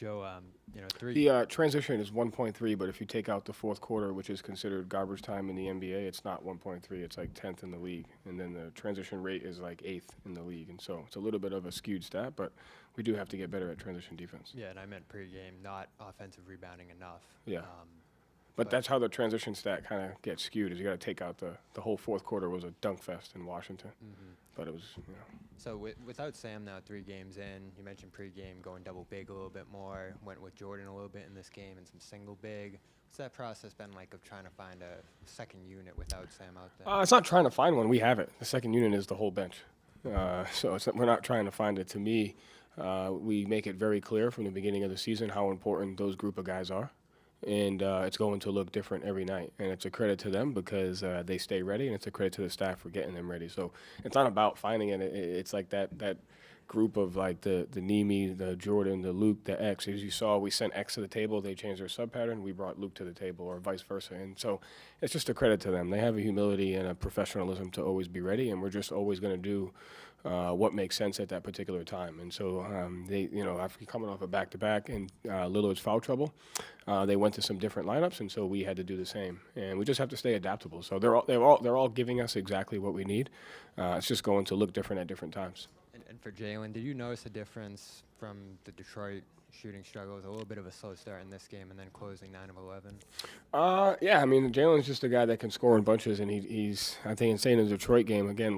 Joe, three. The transition is 1.3, but if you take out the fourth quarter, which is considered garbage time in the NBA, it's not 1.3. It's like 10th in the league. And then the transition rate is like 8th in the league. And so it's a little bit of a skewed stat, but we do have to get better at transition defense. Yeah, and I meant pregame, not offensive rebounding enough. Yeah. But that's how the transition stat kind of gets skewed, is you got to take out the whole fourth quarter was a dunk fest in Washington. Mm-hmm. But it was, So without Sam now 3 games in, you mentioned pregame going double big a little bit more, went with Jordan a little bit in this game and some single big. What's that process been like of trying to find a second unit without Sam out there? it's not trying to find one. We have it. The second unit is the whole bench. So we're not trying to find it. To me, we make it very clear from the beginning of the season how important those group of guys are. And it's going to look different every night. And it's a credit to them because they stay ready, and it's a credit to the staff for getting them ready. So it's not about finding it. It's like that group of like the Nemi, the Jordan, the Luke, the X. As you saw, we sent X to the table. They changed their sub-pattern. We brought Luke to the table, or vice versa. And so it's just a credit to them. They have a humility and a professionalism to always be ready, and we're just always going to do what makes sense at that particular time. And so they, after coming off a back-to-back and Lillard's foul trouble, they went to some different lineups, and so we had to do the same. And we just have to stay adaptable. So they're all giving us exactly what we need. It's just going to look different at different times. And for Jalen, did you notice a difference from the Detroit shooting struggles? A little bit of a slow start in this game and then closing 9 of 11? Yeah, I mean, Jalen's just a guy that can score in bunches, and he's I think, in the Detroit game, again,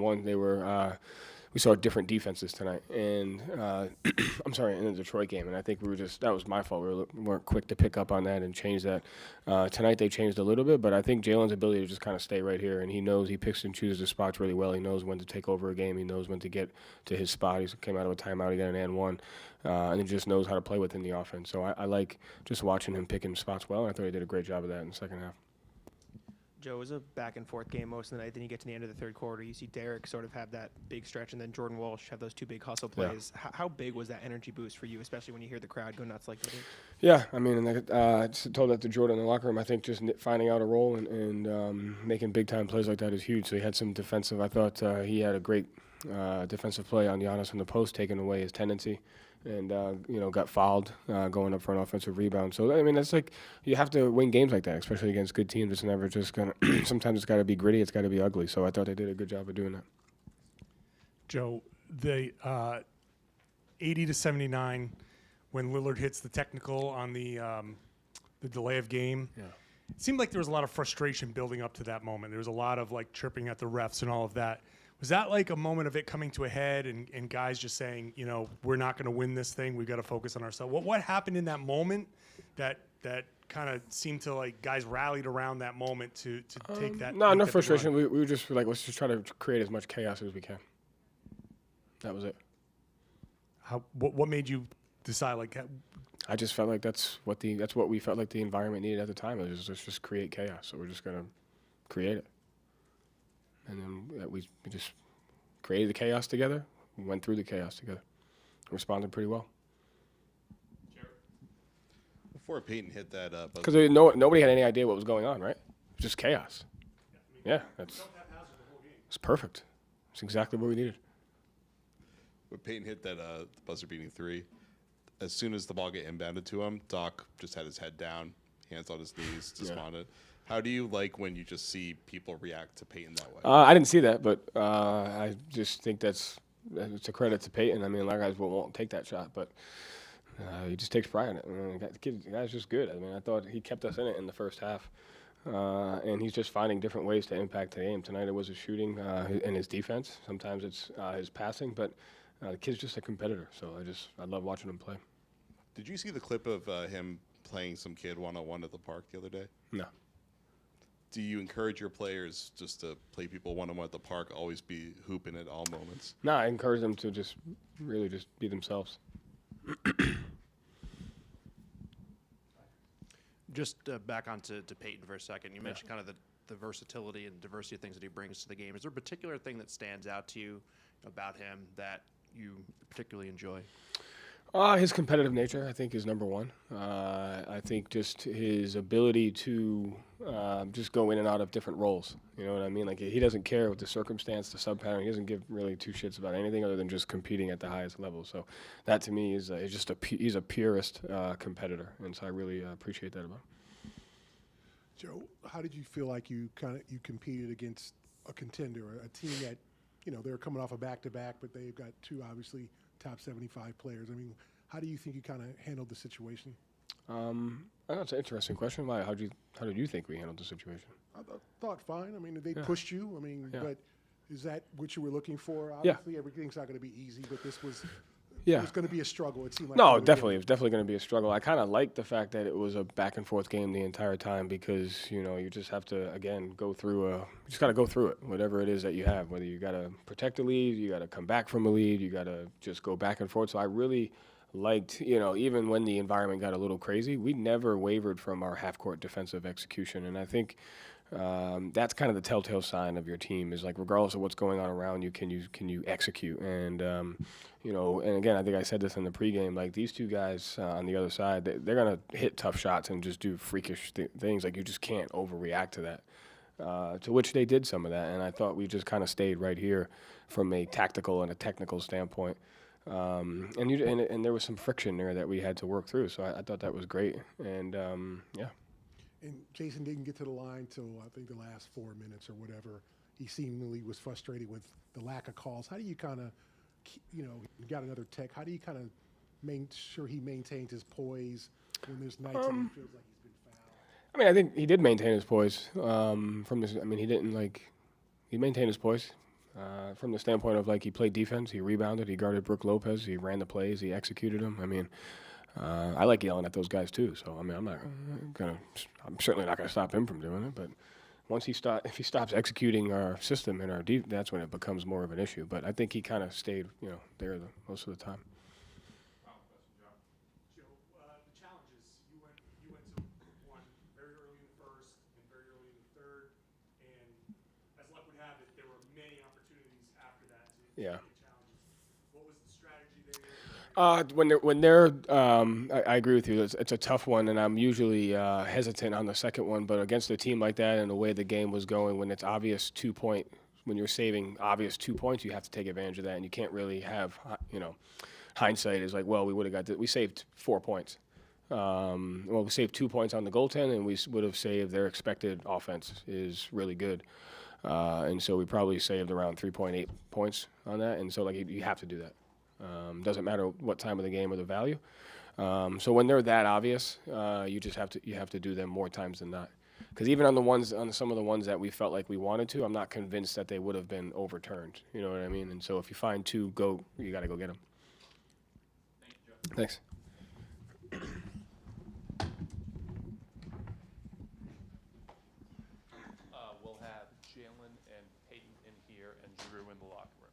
we saw different defenses tonight, and in the Detroit game, and I think that was my fault. We weren't quick to pick up on that and change that. Tonight they changed a little bit, but I think Jalen's ability to just kind of stay right here, and he picks and chooses his spots really well. He knows when to take over a game. He knows when to get to his spot. He came out of a timeout, he got an and one, and he just knows how to play within the offense. So I like just watching him picking spots well, and I thought he did a great job of that in the second half. Joe, it was a back-and-forth game most of the night. Then you get to the end of the third quarter. You see Derek sort of have that big stretch, and then Jordan Walsh have those 2 big hustle plays. Yeah. How big was that energy boost for you, especially when you hear the crowd go nuts like they did? Yeah, I mean, and I told that to Jordan in the locker room. I think just finding out a role and making big-time plays like that is huge. So he had some defensive. I thought he had a great defensive play on Giannis in the post, taking away his tendency. And, got fouled going up for an offensive rebound. So, I mean, that's like you have to win games like that, especially against good teams. It's never just going to – sometimes it's got to be gritty. It's got to be ugly. So I thought they did a good job of doing that. Joe, the 80-79 when Lillard hits the technical on the delay of game, it seemed like there was a lot of frustration building up to that moment. There was a lot of, like, chirping at the refs and all of that. Was that like a moment of it coming to a head and guys just saying, we're not going to win this thing. We've got to focus on ourselves. What happened in that moment that kind of seemed to, like, guys rallied around that moment to take that? No frustration. We were just like, let's just try to create as much chaos as we can. That was it. What made you decide like that? I just felt like that's what we felt like the environment needed at the time. It was let's just create chaos. So we're just going to create it. And then we just created the chaos together. We went through the chaos together. Responded pretty well. Before Peyton hit that up. Because nobody had any idea what was going on, right? It was just chaos. Yeah, it's perfect. It's exactly what we needed. When Peyton hit that buzzer-beating 3, as soon as the ball get inbounded to him, Doc just had his head down, hands on his knees, despondent. Yeah. How do you like when you just see people react to Peyton that way? I didn't see that, but I just think it's a credit to Peyton. I mean, a lot of guys won't take that shot, but he just takes pride in it. I mean, the guy's just good. I mean, I thought he kept us in it in the first half, and he's just finding different ways to impact the game. Tonight it was his shooting and his defense. Sometimes it's his passing, but the kid's just a competitor. So I love watching him play. Did you see the clip of him playing some kid one-on-one at the park the other day? No. Do you encourage your players just to play people one-on-one at the park, always be hooping at all moments? No, I encourage them to just really just be themselves. Just back onto Peyton for a second. You mentioned kind of the versatility and diversity of things that he brings to the game. Is there a particular thing that stands out to you about him that you particularly enjoy? His competitive nature, I think, is number one. I think just his ability to just go in and out of different roles. You know what I mean? Like he doesn't care what the circumstance, the sub pattern. He doesn't give really two shits about anything other than just competing at the highest level. So that to me is just he's a purist competitor, and so I really appreciate that about him. Joe, how did you feel like you competed against a contender, a team that, they're coming off a back-to-back, but they've got two obviously top 75 players. I mean, how do you think you kind of handled the situation? That's an interesting question. Why? How did you think we handled the situation? I thought fine. I mean, they pushed you. I mean, but is that what you were looking for? Yeah. Obviously, everything's not going to be easy, but this was. Yeah. It was going to be a struggle. It seemed like. No, definitely. It was definitely going to be a struggle. I kind of like the fact that it was a back and forth game the entire time because, you just have to, again, you just got to go through it, whatever it is that you have, whether you got to protect a lead, you got to come back from a lead, you got to just go back and forth. So I really liked, even when the environment got a little crazy, we never wavered from our half-court defensive execution. And I think that's kind of the telltale sign of your team is like, regardless of what's going on around you, can you execute? And, and again, I think I said this in the pregame, like these two guys on the other side, they're going to hit tough shots and just do freakish things. Like you just can't overreact to that, to which they did some of that. And I thought we just kind of stayed right here from a tactical and a technical standpoint. And there was some friction there that we had to work through. So I thought that was great. And, yeah. And Jason didn't get to the line till I think the last 4 minutes or whatever. He seemingly was frustrated with the lack of calls. How do you kind of, you got another tech. How do you kind of make sure he maintains his poise when there's nights that he feels like he's been fouled? I mean, I think he did maintain his poise from this. I mean, he maintained his poise from the standpoint of he played defense, he rebounded, he guarded Brook Lopez, he ran the plays, he executed them. I mean, I like yelling at those guys too. So I mean, I'm certainly not gonna stop him from doing it. But once if he stops executing our system and that's when it becomes more of an issue. But I think he kind of stayed, there most of the time. Joe, the challenges, you went to one very early in the first and very early in the third, and as luck would have it, there were many opportunities after that to get challenges. What was the strategy there? I agree with you. It's a tough one, and I'm usually hesitant on the second one. But against a team like that and the way the game was going, when it's obvious 2 point, when you're saving obvious 2 points, you have to take advantage of that, and you can't really have, hindsight is like, well, we would have we saved 4 points. We saved 2 points on the goaltend, and we would have saved their expected offense is really good. And so we probably saved around 3.8 points on that, and so you have to do that. Doesn't matter what time of the game or the value. So when they're that obvious, you have to do them more times than not. Because even on some of the ones that we felt like we wanted to, I'm not convinced that they would have been overturned. You know what I mean? And so if you find two, you got to go get them. Thank you, Joe. Thanks. We'll have Jalen and Peyton in here and Drew in the locker room.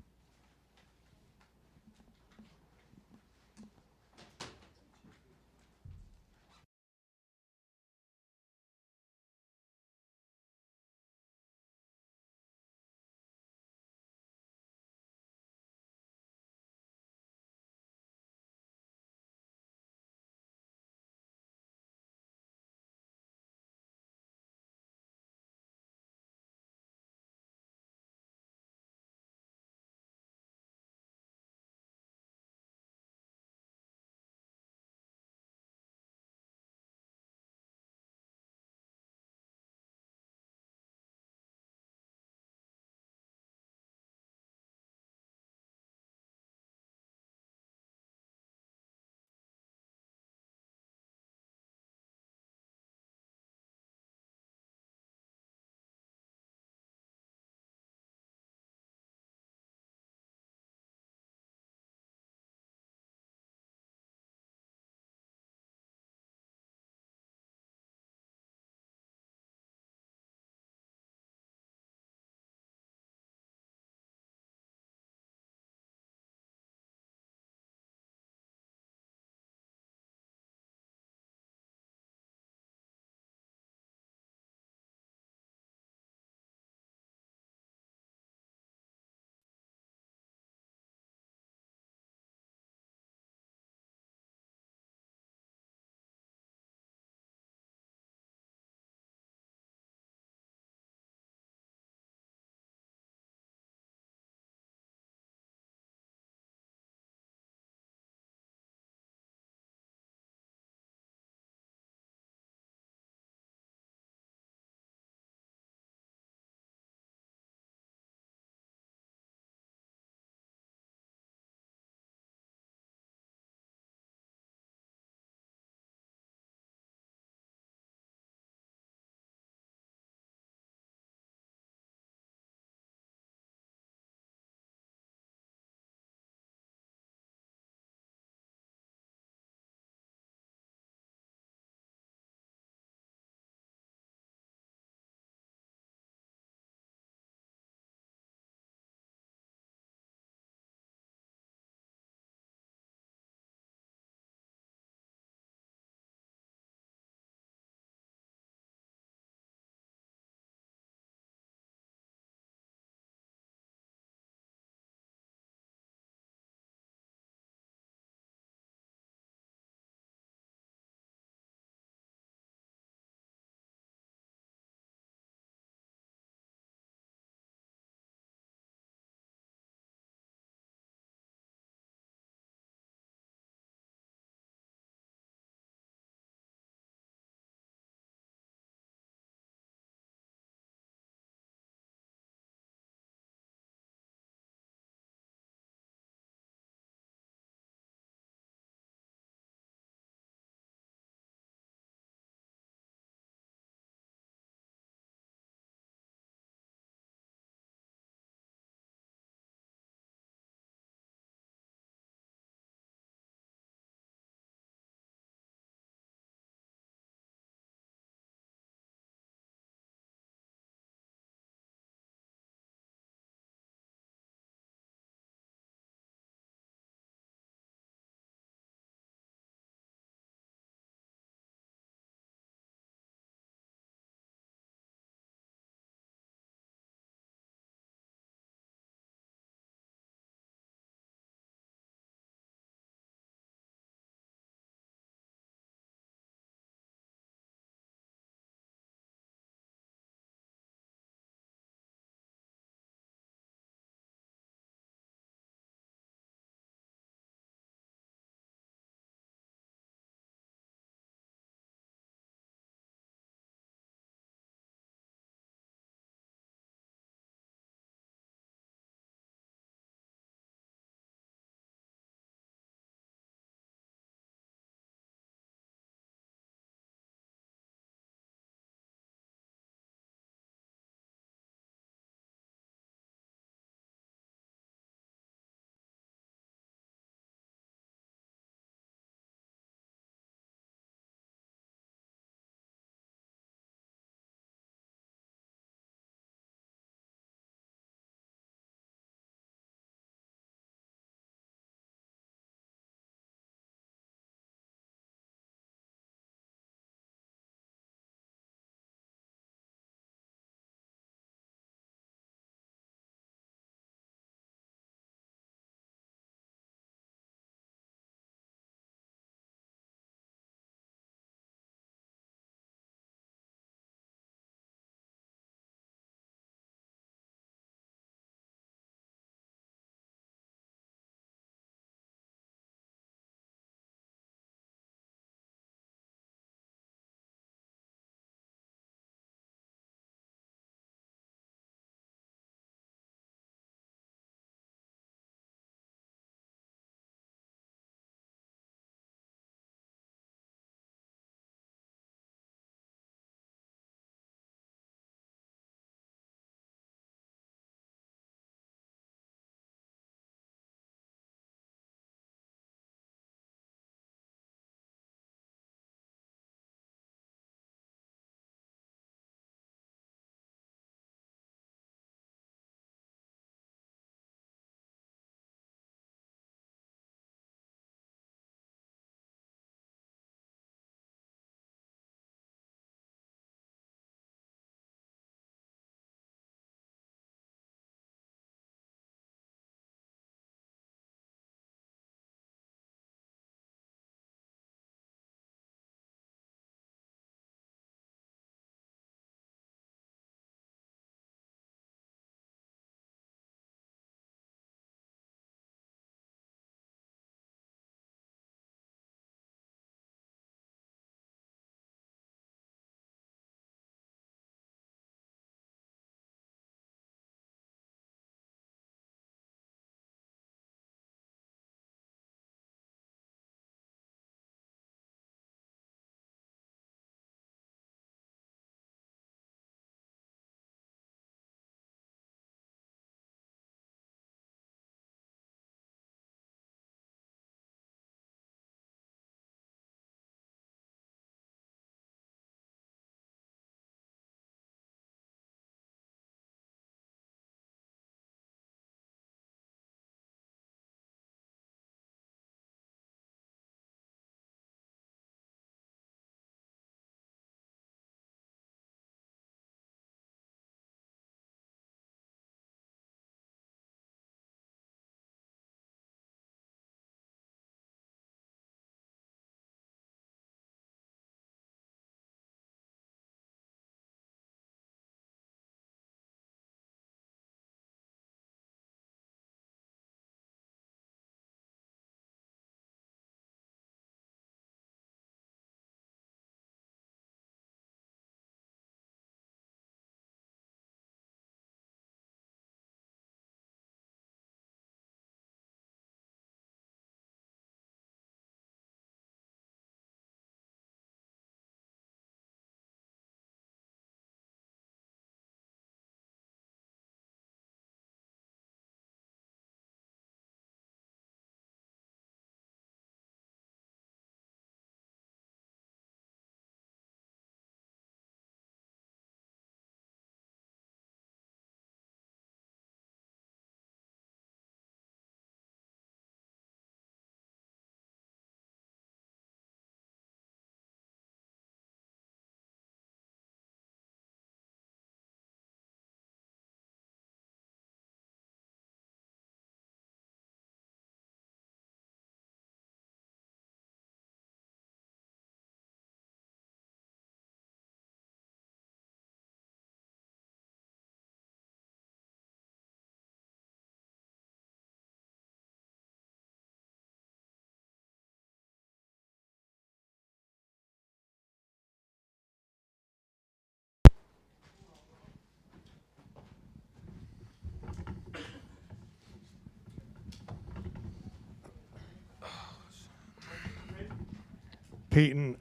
Peyton,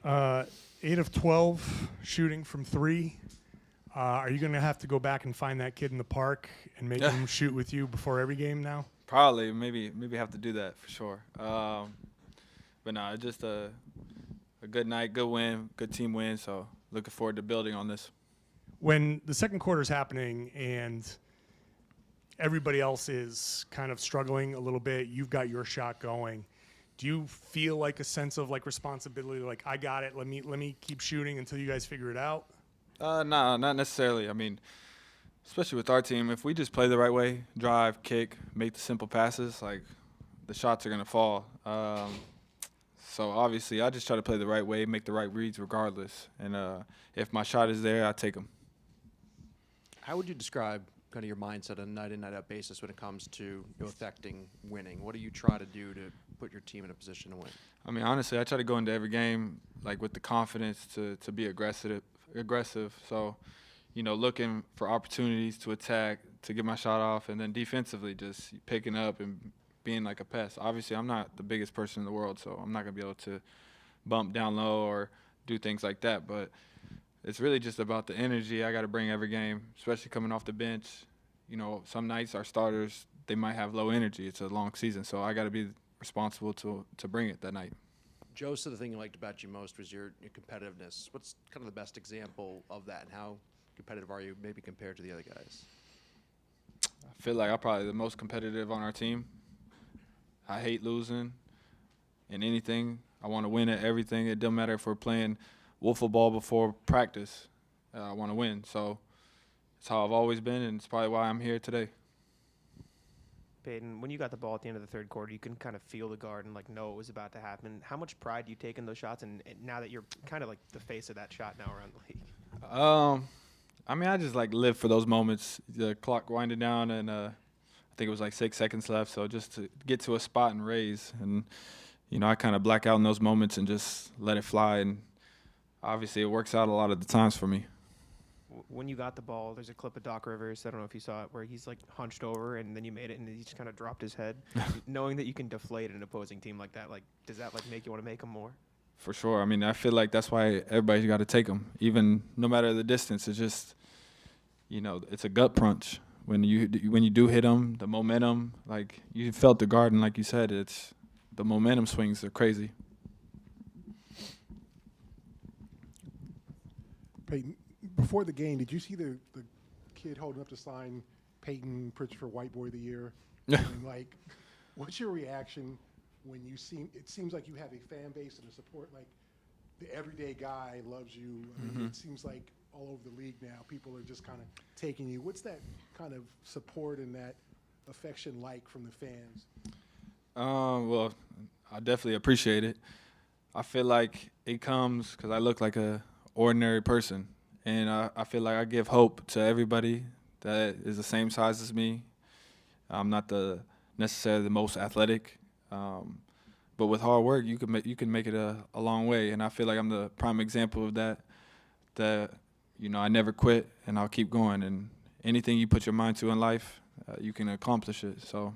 8 of 12 shooting from 3. Are you going to have to go back and find that kid in the park and make him shoot with you before every game now? Probably, maybe have to do that for sure. But no, just a good night, good win, good team win. So looking forward to building on this. When the second quarter is happening and everybody else is kind of struggling a little bit, you've got your shot going. Do you feel like a sense of like responsibility, like I got it, let me keep shooting until you guys figure it out? No, not necessarily. I mean, especially with our team, if we just play the right way, drive, kick, make the simple passes, like the shots are gonna fall. So obviously, I just try to play the right way, make the right reads regardless. And if my shot is there, I take them. How would you describe kind of your mindset on a night-in, night-out basis when it comes to affecting winning? What do you try to do to put your team in a position to win? I mean, honestly, I try to go into every game like with the confidence to be aggressive. So, looking for opportunities to attack, to get my shot off, and then defensively just picking up and being like a pest. Obviously, I'm not the biggest person in the world, so I'm not going to be able to bump down low or do things like that. But it's really just about the energy I got to bring every game, especially coming off the bench. Some nights our starters, they might have low energy. It's a long season, so I got to be responsible to bring it that night. Joe said the thing he liked about you most was your competitiveness. What's kind of the best example of that, and how competitive are you maybe compared to the other guys? I feel like I'm probably the most competitive on our team. I hate losing in anything. I want to win at everything. It doesn't matter if we're playing wiffle ball before practice. I want to win. So it's how I've always been, and it's probably why I'm here today. Peyton, when you got the ball at the end of the third quarter, you can kind of feel the guard and know it was about to happen. How much pride do you take in those shots? And now that you're kind of like the face of that shot now around the league. I mean, I just live for those moments. The clock winding down, and I think it was 6 seconds left. So just to get to a spot and raise, and I kind of black out in those moments and just let it fly. And obviously, it works out a lot of the times for me. When you got the ball, there's a clip of Doc Rivers, I don't know if you saw it, where he's hunched over and then you made it and he just kind of dropped his head. Knowing that you can deflate an opposing team like that, does that make you want to make them more? For sure. I mean, I feel like that's why everybody's got to take them, even no matter the distance. It's just, it's a gut punch. When you do hit them, the momentum, you felt the guard, and like you said, it's the momentum swings are crazy. Peyton, before the game, did you see the kid holding up the sign, Peyton Pritchard for White Boy of the Year? And what's your reaction when you see, it seems like you have a fan base and a support, the everyday guy loves you. I mean, it seems like all over the league now, people are just kind of taking you. What's that kind of support and that affection from the fans? Well, I definitely appreciate it. I feel like it comes because I look like a ordinary person. And I feel like I give hope to everybody that is the same size as me. I'm not necessarily the most athletic, but with hard work, you can make it a long way. And I feel like I'm the prime example of that. That I never quit, and I'll keep going. And anything you put your mind to in life, you can accomplish it. So,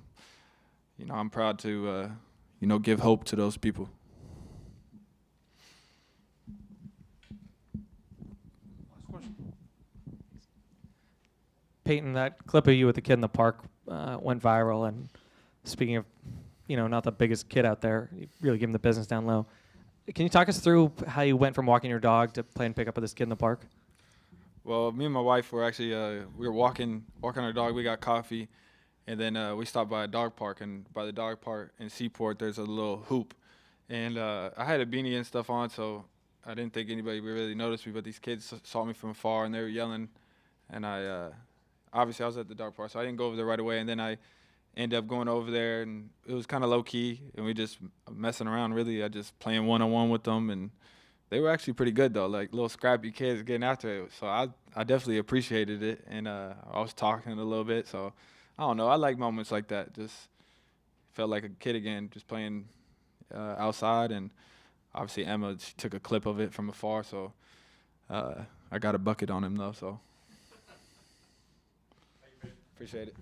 I'm proud to give hope to those people. Peyton, that clip of you with the kid in the park went viral. And speaking of, not the biggest kid out there, you really give him the business down low. Can you talk us through how you went from walking your dog to playing pickup with this kid in the park? Well, me and my wife were actually we were walking our dog. We got coffee, and then we stopped by a dog park. And by the dog park in Seaport, there's a little hoop, and I had a beanie and stuff on, so I didn't think anybody would really notice me. But these kids saw me from afar, and they were yelling, and obviously I was at the dog park, so I didn't go over there right away. And then I ended up going over there, and it was kind of low key, and we just messing around. Really, I just playing one-on-one with them, and they were actually pretty good though, little scrappy kids getting after it. So I definitely appreciated it, and I was talking a little bit. So I don't know, I like moments like that. Just felt like a kid again, just playing outside. And obviously Emma, she took a clip of it from afar, so I got a bucket on him though. So appreciate it.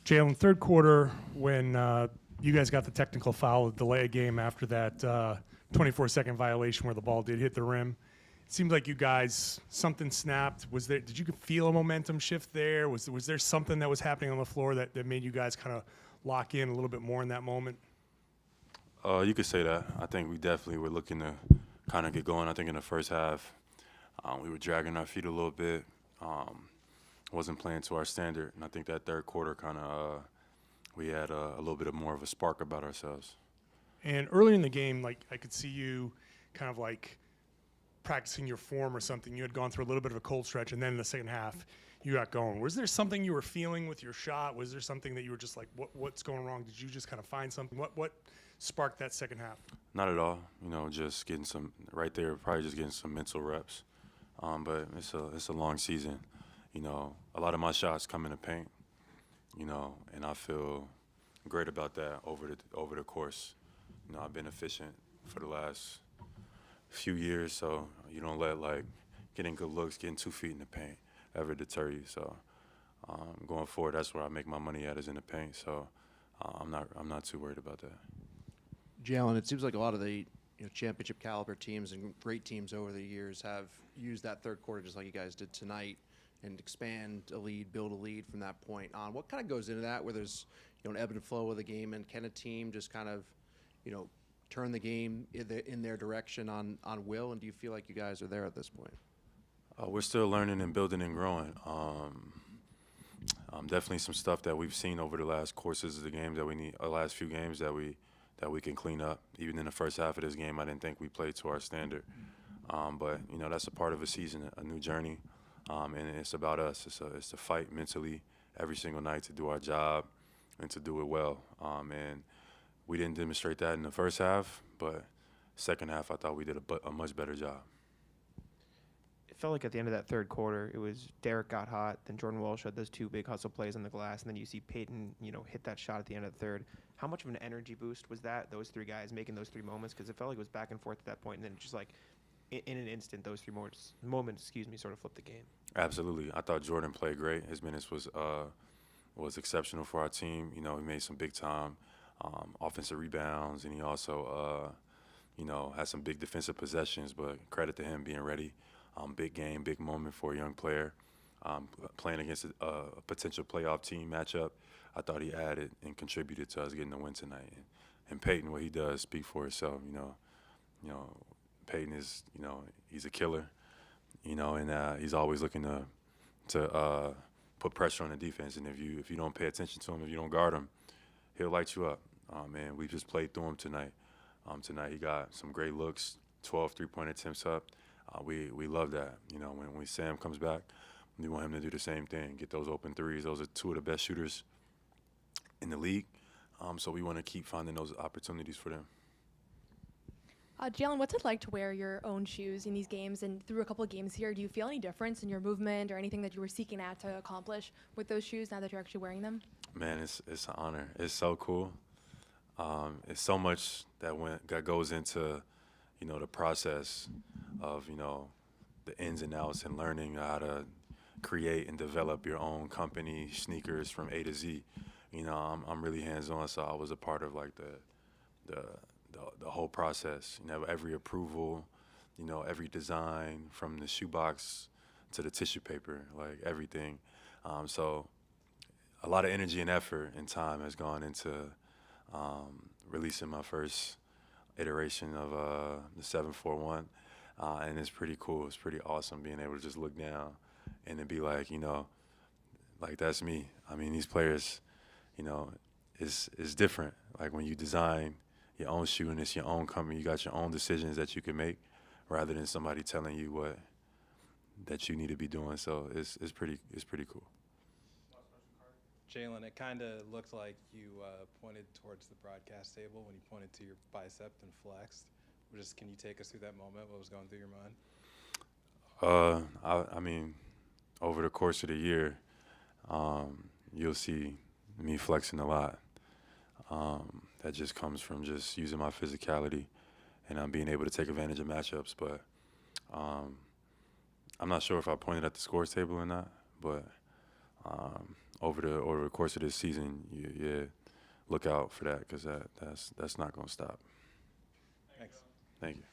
Jalen, third quarter when you guys got the technical foul, delay a game after that 24-second violation where the ball did hit the rim. It seemed like you guys, something snapped. Did you feel a momentum shift there? Was there something that was happening on the floor that made you guys kind of lock in a little bit more in that moment? You could say that. I think we definitely were looking to kind of get going. I think in the first half, we were dragging our feet a little bit. Wasn't playing to our standard. And I think that third quarter kind of, we had a little bit more of a spark about ourselves. And early in the game, like I could see you kind of like practicing your form or something. You had gone through a little bit of a cold stretch, and then in the second half, you got going. Was there something you were feeling with your shot? Was there something that you were just like, what's going wrong? Did you just kind of find something? What sparked that second half? Not at all. You know, just getting some right there. Probably just getting some mental reps. But it's a long season. You know, a lot of my shots come in the paint. You know, and I feel great about that over the course. You know, I've been efficient for the last few years, so you don't let like getting good looks, getting 2 feet in the paint ever deter you. So going forward, that's where I make my money at, is in the paint. So I'm not too worried about that. Jalen, it seems like a lot of the championship caliber teams and great teams over the years have used that third quarter just like you guys did tonight and expand a lead, build a lead from that point on. What kind of goes into that, where there's an ebb and flow of the game, and can a team just kind of turn the game in their direction on will? And do you feel like you guys are there at this point? We're still learning and building and growing. Definitely some stuff that we've seen over the last courses of the games that we need, last few games that we can clean up. Even in the first half of this game, I didn't think we played to our standard. But that's a part of a season, a new journey, and it's about us. It's to fight mentally every single night to do our job and to do it well. And we didn't demonstrate that in the first half, but second half I thought we did a much better job. It felt like at the end of that third quarter, it was Derek got hot, then Jordan Walsh had those 2 big hustle plays on the glass, and then you see Peyton, hit that shot at the end of the third. How much of an energy boost was that, those 3 guys making those 3 moments? Because it felt like it was back and forth at that point, and then just like in an instant, those 3 moments, sort of flipped the game. Absolutely. I thought Jordan played great. His minutes was exceptional for our team. He made some big time offensive rebounds, and he also, had some big defensive possessions, but credit to him being ready. Big game, big moment for a young player. Playing against a potential playoff team matchup, I thought he added and contributed to us getting the win tonight. And Peyton, what he does speak for itself. Peyton is, he's a killer, and he's always looking to put pressure on the defense. And if you don't pay attention to him, if you don't guard him, he'll light you up. And we just played through him tonight. Tonight he got some great looks, 12 3-point attempts up. We love that. When Sam comes back, we want him to do the same thing, get those open threes. Those are 2 of the best shooters in the league. So we want to keep finding those opportunities for them. Jalen, what's it like to wear your own shoes in these games? And through a couple of games here, do you feel any difference in your movement or anything that you were seeking out to accomplish with those shoes now that you're actually wearing them? Man, it's an honor. It's so cool. It's so much that goes into, the process of, the ins and outs and learning how to create and develop your own company, sneakers from A to Z. I'm really hands-on, so I was a part of like the whole process. Every approval, every design from the shoebox to the tissue paper, like everything. So a lot of energy and effort and time has gone into releasing my first iteration of the 741, and it's pretty cool. It's pretty awesome being able to just look down and then be like, like that's me. I mean, these players, it's different. Like when you design your own shoe and it's your own company, you got your own decisions that you can make rather than somebody telling you that you need to be doing. So it's pretty cool. Jalen, it kind of looked like you pointed towards the broadcast table when you pointed to your bicep and flexed. Can you take us through that moment? What was going through your mind? I mean, over the course of the year, you'll see me flexing a lot. That just comes from just using my physicality and being able to take advantage of matchups. But I'm not sure if I pointed at the scores table or not, but over the course of this season, look out for that because that's not going to stop. Thanks. Thank you.